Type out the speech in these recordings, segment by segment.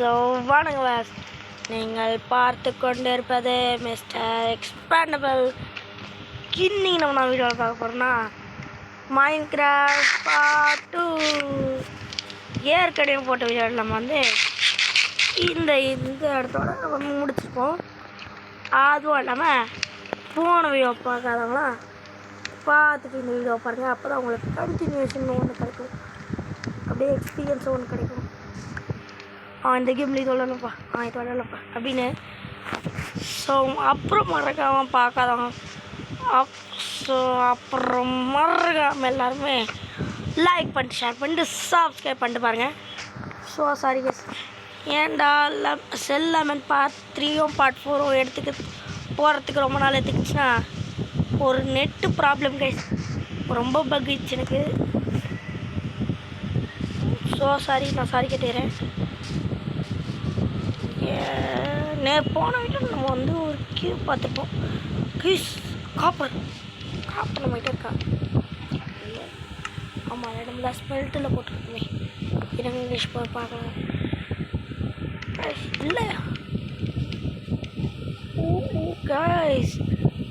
So வணக்கம், நீங்கள் பார்த்து கொண்டிருப்பது மிஸ்டர் எக்ஸ்பேண்டபிள். இன்னைக்கு நம்ம வீடியோவில் பார்க்க போகிறோம்னா மைன்கிராஃப்ட் பார்ட் 2. ஏற்கனவே போட்ட வீடியோவில் நம்ம இந்த இடத்தோட நம்ம முடிச்சிருப்போம். அதுவும் இல்லாமல் போன வீடியோ பார்க்காதவங்களாம் பார்த்துட்டு இந்த வீடியோ பாருங்கள். அப்போ தான் உங்களுக்கு கண்டினியூஷன் ஒன்று கிடைக்கும், அப்படியே எக்ஸ்பீரியன்ஸும் ஒன்று கிடைக்கும். இந்த கேம்ல இது விளாடலப்பா, இது விளாடலப்பா அப்படின்னு. ஸோ அப்புறம் மறக்காமல் பார்க்காதவங்க அப்புறம் மறக்காமல் எல்லாருமே லைக் பண்ணிட்டு ஷேர் பண்ணிட்டு சப்ஸ்கிரைப் பண்ணிட்டு பாருங்கள். ஸோ சாரி கேஸ், ஏன்டா செல் லெமன் பார்ட் 3யும் பார்ட் 4ம் போகிறதுக்கு ரொம்ப நாள் எடுத்துக்கிச்சுன்னா ஒரு நெட்டு ப்ராப்ளம் கைஸ், ரொம்ப பக்கிச்சு எனக்கு. ஸோ சாரி, நான் சாரி கேட்டுக்கிறேன். போன வீட்டில் நம்ம ஒரு கியூ பார்த்துப்போம். கியூஸ் காப்பர் நம்மகிட்ட இருக்கா? இல்லை, ஆமாம், இடம்ல ஸ்மெல்ட்டில் போட்டுருக்குமே. இங்கிலீஷ் போய் பார்க்கலாம். இல்லையா கைஸ்,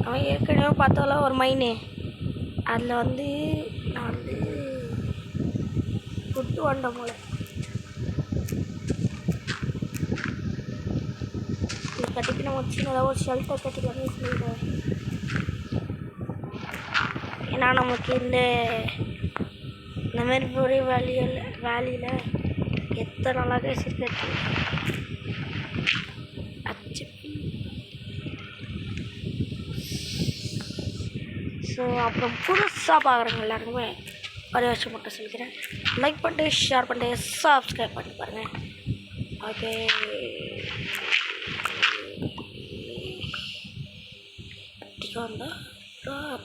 அவன் ஏற்கனவே பார்த்தால ஒரு மைனு, அதில் நான் குட்டு வந்தேன் போல. கட்டிக்கு நம்ம சின்னதாக ஒரு ஷெல்டர் கட்டிக்கலாம்னு சொல்லிடுவேன். ஏன்னா நமக்கு இந்த மாதிரி ஒரே வேலியில் எத்தனை நாளாக இருக்கிறது. ஸோ அப்புறம் புதுசாக பார்க்குறவங்க எல்லாருக்குமே ஒரே வருஷம் மட்டும் சொல்லிக்கிறேன், லைக் பண்ணிட்டு ஷேர் பண்ணிட்டு சப்ஸ்கிரைப் பண்ணி பாருங்கள். ஓகே,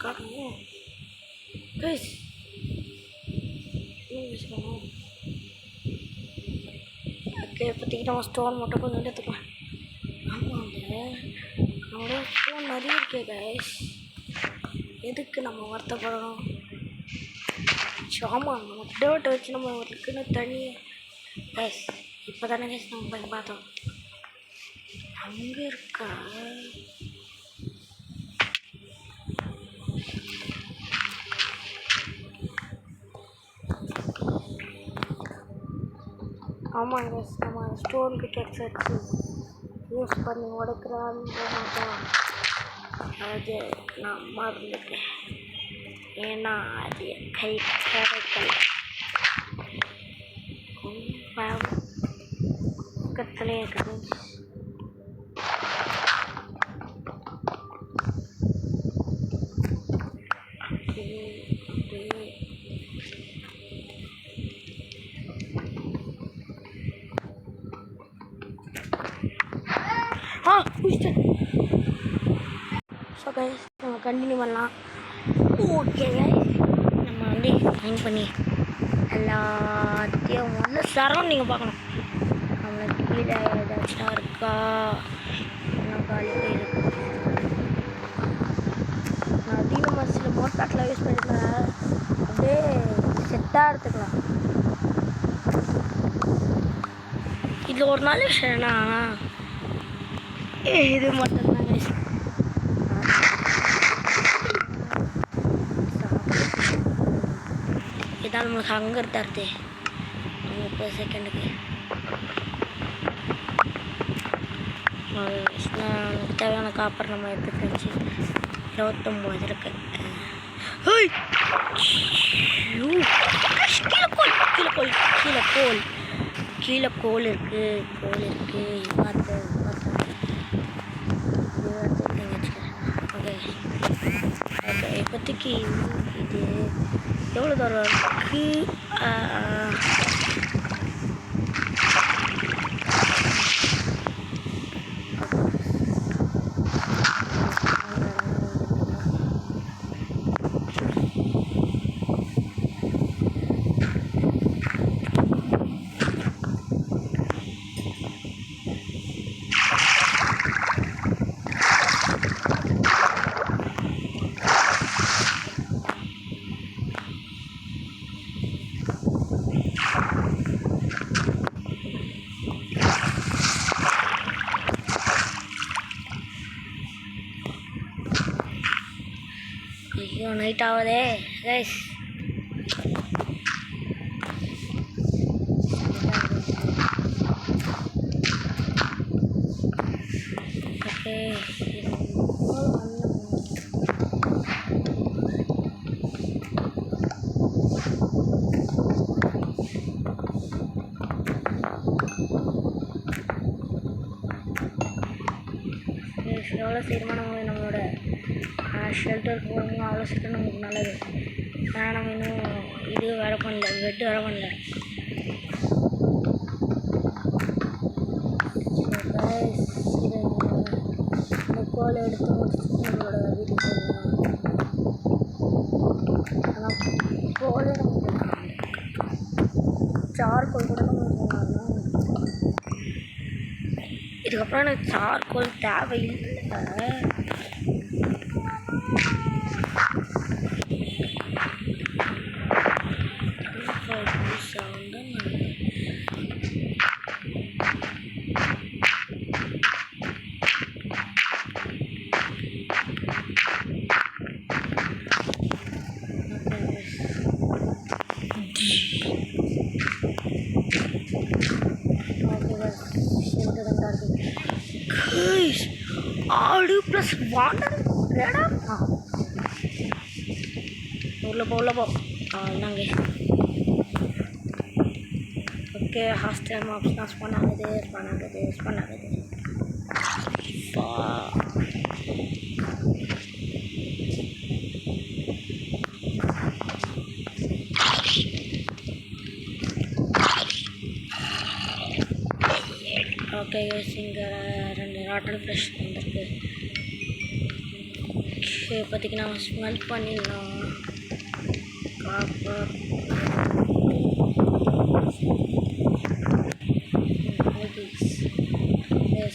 காட்டணும் கைஸ். ஓகே, இப்போதைக்கு நம்ம ஸ்டோன் மட்டும் கொஞ்சம் எடுத்துக்கலாம். ஆமாங்க, நம்மளோட ஸ்டோன் நிறைய இருக்கே கைஸ், எதுக்கு நம்ம வருத்தப்படணும்? ஆமாம், நம்ம டேர்ட்டை வச்சு நம்ம இருக்குன்னு தனி கைஸ். இப்போ தானே கைஸ் நம்ம போய் பார்த்தோம், அங்கே இருக்கா? ஆமாம் கைஸ், நம்ம ஸ்டோன் பிக்கெட்ஸ் வச்சு யூஸ் பண்ணி உடைக்கிறான்னு மாட்டோம். அது நான் மறந்துட்டேன், ஏன்னா அது கை கிடைக்கல. பக்கத்துலேயே இருக்குது. ஸோ கைஸ், நம்ம கண்டினியூ பண்ணலாம். ஓகே கைஸ், நம்ம மைண்ட் பண்ணி எல்லாத்தையும் சரௌண்டிங்கை பார்க்கணும். நம்மளுக்கு கீழே ஏதாச்சும் இருக்கா, இன்னும் காலி இருக்கு. நான் அதிக மசில் மோட்டாட்டில் யூஸ் பண்ணிருந்தேன், அப்படியே செட்டாக எடுத்துக்கலாம். இதில் ஒரு நாள் விஷயம்னா இது மட்டும்தான் கைஸ். இதால் நமக்கு ஹங்கர் தருது 30 செகண்டுக்கு. தேவையான காப்பர் நம்ம எடுத்துக்கிச்சு 29 இருக்கு. கீழே கோல் இருக்கு. பார்த்து ஓகே, இப்போதைக்கு இது எவ்வளோ தூரம் இருக்குது? ஐயோ நைட் ஆகுதே கைஸ். ஓகே எவ்வளோ சீக்கிரமாக நம்மளோட ஷெல்டருக்கு போகிறோமோ அவ்வளோ சீக்கிரம் நமக்கு நல்லது. ஆனால் நம்ம இன்னும் இது வேலை பண்ணல, பெட்டு வேலை பண்ணல. இந்த கோலை எடுத்து முடிச்சுட்டு நம்மளோட வீட்டுக்கு போகலாம். ஆனால் கோலை நமக்கு சார்கோல் கூட நம்ம போகலாம். இதுக்கப்புறம் எனக்கு சார்கோல் தேவையில்லை. ஆடு ப்ளஸ் வாண்டர் உள்ள போ நாங்க. ஓகே ஹாஸ்டல் மாப்ஸ்லாம் ஸ்பான் ஆகுது. ஓகே இங்கே 2 ராட்டல் ஃப்ரெஷ் வந்துருக்கு. ஓகே இப்போதைக்கு நம்ம ஸ்மெல் பண்ணிடலாம். காப்பர்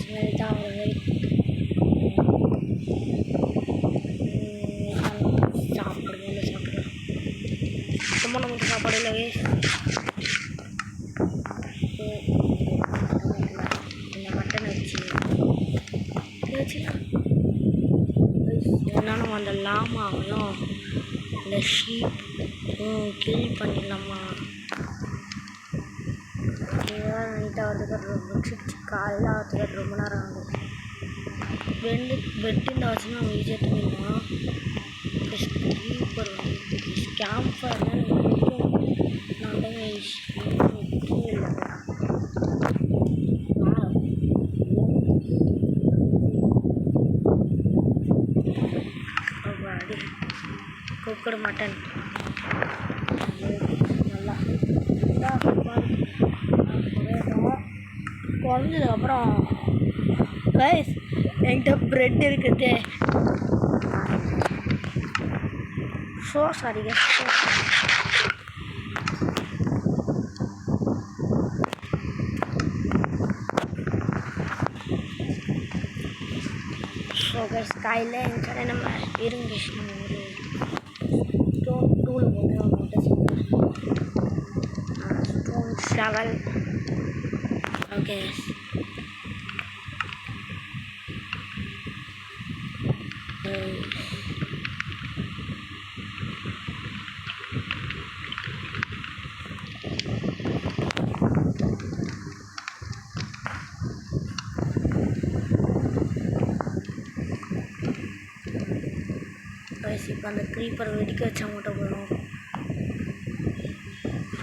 ஸ்மெல் தான் ஒரு சாப்பிடுவோம். சும்மா நமக்கு சாப்பாடு இல்லவே. நம்ம அந்த லாமாவையும் இந்த ஷீப்பும் கில் பண்ணிடலாமா? இதுதான் நைட்டாக வரதுக்கு காலையில் ஆகிறதுக்கு ரொம்ப நேரம் ஆகுது. பெட்டு இந்த வச்சுன்னா நம்ம ஈஸியாக தூங்கிடலாம். ஸ்லீப்பர் கேம்ப் ஃபயர்லாம் நான் குக்கடு மட்டன் நல்லா குறைஞ்சதுக்கப்புறம் ரைஸ் என்கிட்ட ப்ரெட் இருக்குது. ஸோ சாரி ஸோ கைஸ் காலையில் என் கடை நம்ம இருங்க ஒரு ஸ்டோன் டூல் போட்டு ஸ்டோன் ஷவல். ஓகே இப்போ அந்த க்ரீப்பரை வெடிக்க வச்சா மட்டும் போயிடும்.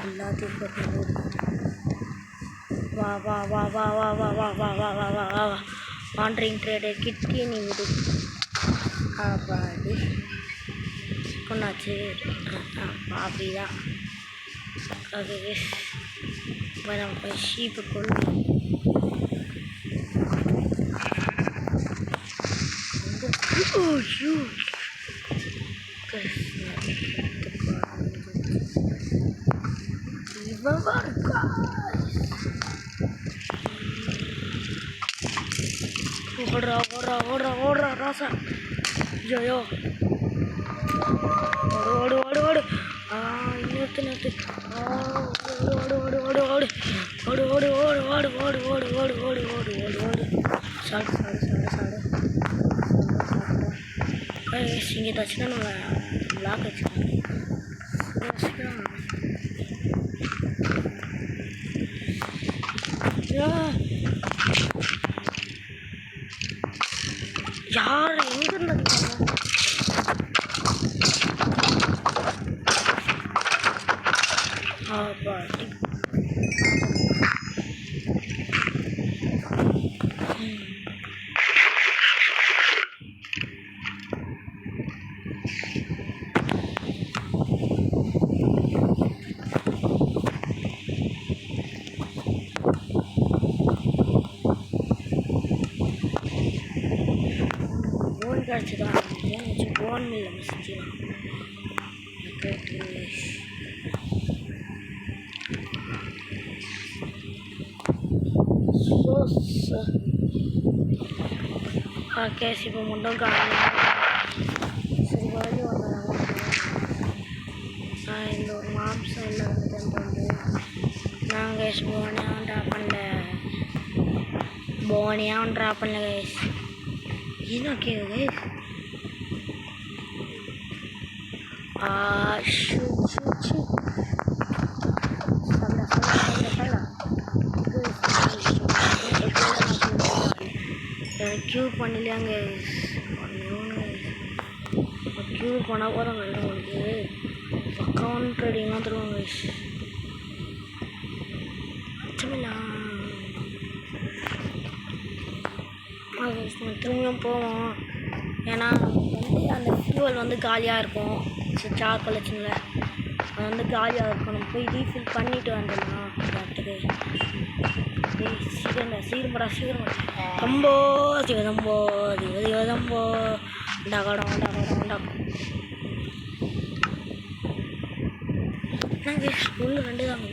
எல்லாத்தையும் போட்டு வா வா வா வா வா வா வா வா வா வா வா வா வா வாண்டரிங் ட்ரேடர் கிட்டே நீ விடு. அப்பாடி கொண்டாச்சு அப்படிதான். ஓகே இப்போ நம்ம போய் ஷீப்பு கொள்ளும். ஓடுறா ராசா. ஐயோ ஓடு நிறுத்து ஓடு. சாடு இங்கே தச்சுன்னா நம்ம பிளாக் வச்சுக்கோங்க. யார் எங்க இருந்தாங்க? கிடச்சிதான் போன் மில்ல மிஸ்லாம் கேஸ் இப்போ மட்டும் சரி வழி வந்தாங்க. இந்த ஒரு மாம்சம் இல்லை வந்து நான் கேஸ் போனியாக ட்ரா பண்ணல கேஸ் என்ன கேட்குது க்யூ பண்ணலையாங்க க்யூ பண்ணால் போகிறாங்க உங்களுக்கு அக்கௌண்ட் ட்ரேடிங்லாம் தருவாங்க திரும்பியும் போவோம். ஏன்னா வந்து அந்த ஃபியூவல் வந்து காலியாக இருக்கும். சார் கலெக்ஷனில் அது வந்து காலியாக இருக்கும். நம்ம போய் ரீஃபில் பண்ணிவிட்டு வந்துடலாம் இடத்துக்கு. சீக்கிரம் ரொம்ப சிவதம்போ சிவதம்போ டகடம் நாங்கள் ஸ்கூலில் 2 தாங்க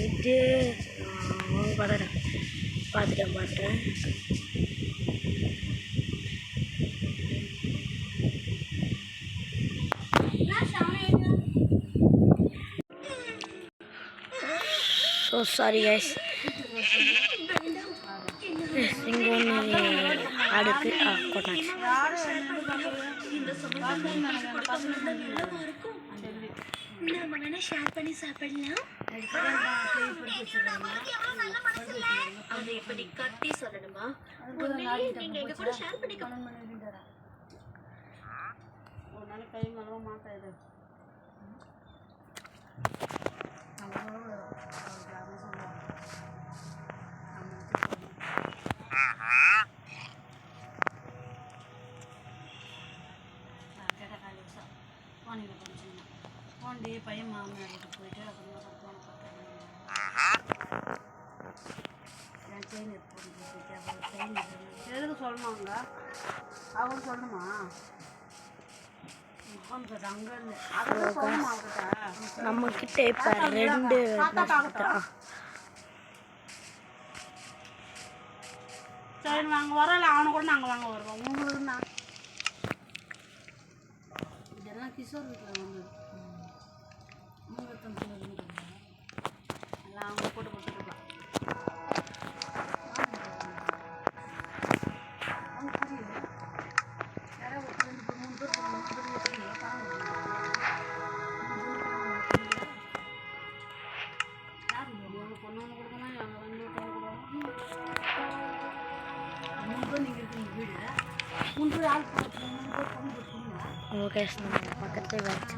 இது பார்த்துட்டேன் ஸோ சாரி கைஸ். இங்கே ஒன்று ஆடு இருக்கு. கொட்டாச்சு ஷேர் பண்ணி சாப்பிடலாம். அது இப்படி கட்டி சொல்லணுமா? நீங்க எங்க கூட ஷேர் பண்ணி ஒரு நாள் கை மலவ மாட்டாது. போண்டி பையன் மாமனார் வீட்டுக்கு போயிட்டு அப்புறமா என் செயின் செயின் எதுக்கு சொல்லணுங்க? அவங்க சொல்லணுமா? நம்ம கிட்ட இப்ப 2 சரி வாங்க வரல. அவனை கூட நாங்கள் வாங்க வருவோம். உங்களுக்கு தான் இதெல்லாம் கிஷோர் வீட்டில் வந்து எல்லாம் அவங்க போட்டு கொடுத்துருக்கலாம். ஓகே பக்கத்தில் வச்சு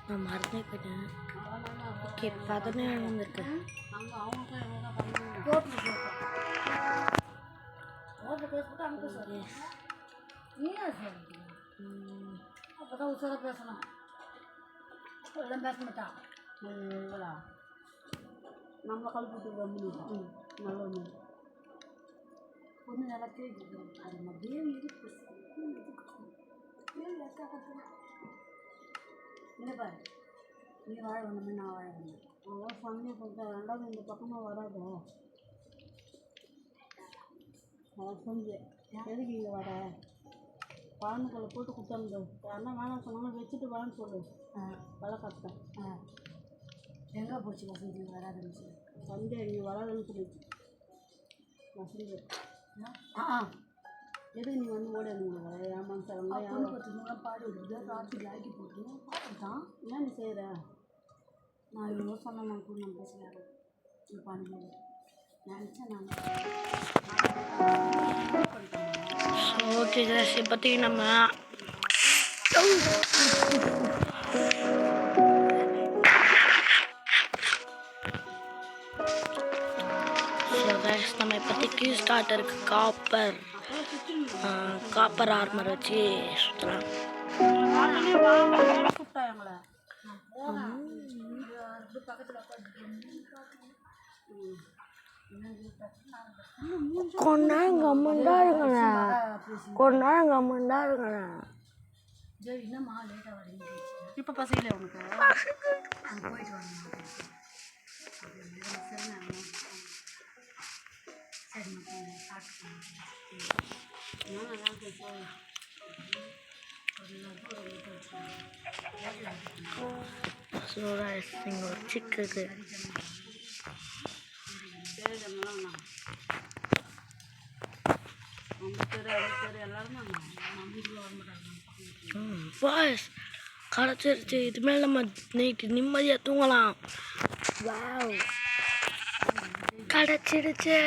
நான் மறந்தே போயிட்டேன். ஓகே 17 வந்துருக்கு. அப்போதான் உசாராக பேசணும். எல்லாம் பேச மாட்டான். நம்ம கழுப்பிட்டு வந்து நல்ல ஒன்று ஒன்று நல்லா கேட்குது அது மாதிரியே இருக்கு இல்லை பாரு நீ வாழ வேணுமே நான் வாழ வேணும் அதான் சொன்னே சொல்லிட்டேன் ரெண்டாவது இந்த பக்கமாக வராத அதான் செஞ்சேன் எதுக்கு இங்கே வர குழந்தைகளை போட்டு கொடுத்தாங்க யாருன்னா வேணாம் சொன்னாலும் வச்சுட்டு வான்னு சொல்லு வலை கட்டேன் எங்கே போச்சு வசந்தி வராதுன்னு சொல்லி சண்டே நீ வராதுன்னு சொல்லிச்சு வசந்தி எதுக்கு நீ வந்து ஓட என் மனசவங்க யாரும் பத்துலாம் பாடி விடுறது ராத்திரி ஆக்கி போட்டுருந்தேன் பார்த்துட்டான் ஏன் நீ செய்கிற நான் இவ்வளோ சொன்னேன் நான் கூட நான் பேசுகிறேன் நீ பண்ணும்போது நினச்சேன் நான் ஓகே சார் பற்றி நம்ம நம்ம இப்போதைக்கு ஸ்டார்டருக்கு காப்பர் ஆர்மர் வச்சு சுற்றலாம். கொஞ்ச நேரம் கம்முண்டா இருக்கண்ணே என்னம்மா லேட்டாக வரீங்க இப்போ பசங்களே உனக்கு போயிட்டு வரணும் இங்கே ஒரு சிக்கு இருக்குது. பாஸ் கிடச்சிருச்சு. இதுமாரி நம்ம நைட்டு நிம்மதியாக தூங்கலாம். வாவ் கிடச்சிடுச்சு.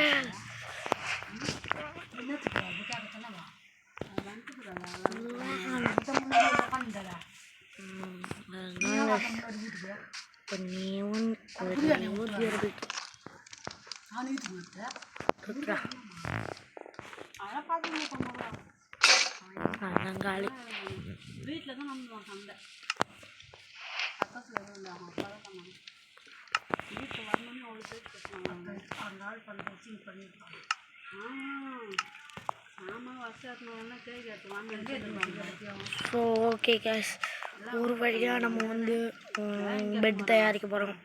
காலி வீட்டில் தான் நம்ம சண்டை பக்கத்தில் எதுவும் இல்லை அவங்க அப்பா தான் பண்ணாங்க வீட்டில் வரணும்னு அவ்வளோ பேர் பேசுவாங்க ஒரு நாள் பண்ண வச்சு பண்ணியிருப்பாங்க ஆமாம் வருஷம் கேக் எடுத்து வாங்க. ஸோ ஓகே கேஸ் ஒரு வழியாக நம்ம வந்து பெட் தயாரிக்க போகிறோம்.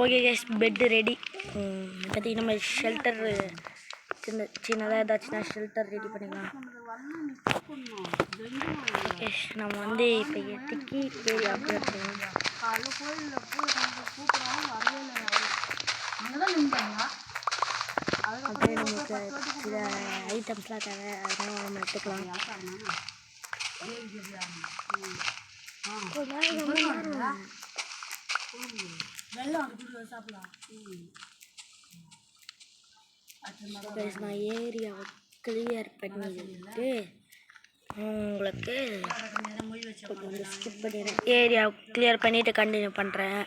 ஓகே கேஸ் பெட்டு ரெடி. பற்றி நம்ம ஷெல்டர் சின்னதாக ஏதாச்சுன்னா ஷெல்டர் ரெடி பண்ணிக்கலாம். ஓகே நம்ம வந்து இப்போ எட்டுக்கு ஏறி அப்படியே எடுத்துக்கலாம். அப்படியே நமக்கு சில ஐட்டம்ஸ்லாம் தேவை, அதெல்லாம் நம்ம எடுத்துக்கலாம். நான் ஏரியாவை கிளியர் பண்ணிட்டு உங்களுக்கு ஸ்கிப் பண்ணிடுறேன். ஏரியாவை கிளியர் பண்ணிவிட்டு கண்டினியூ பண்ணுறேன்.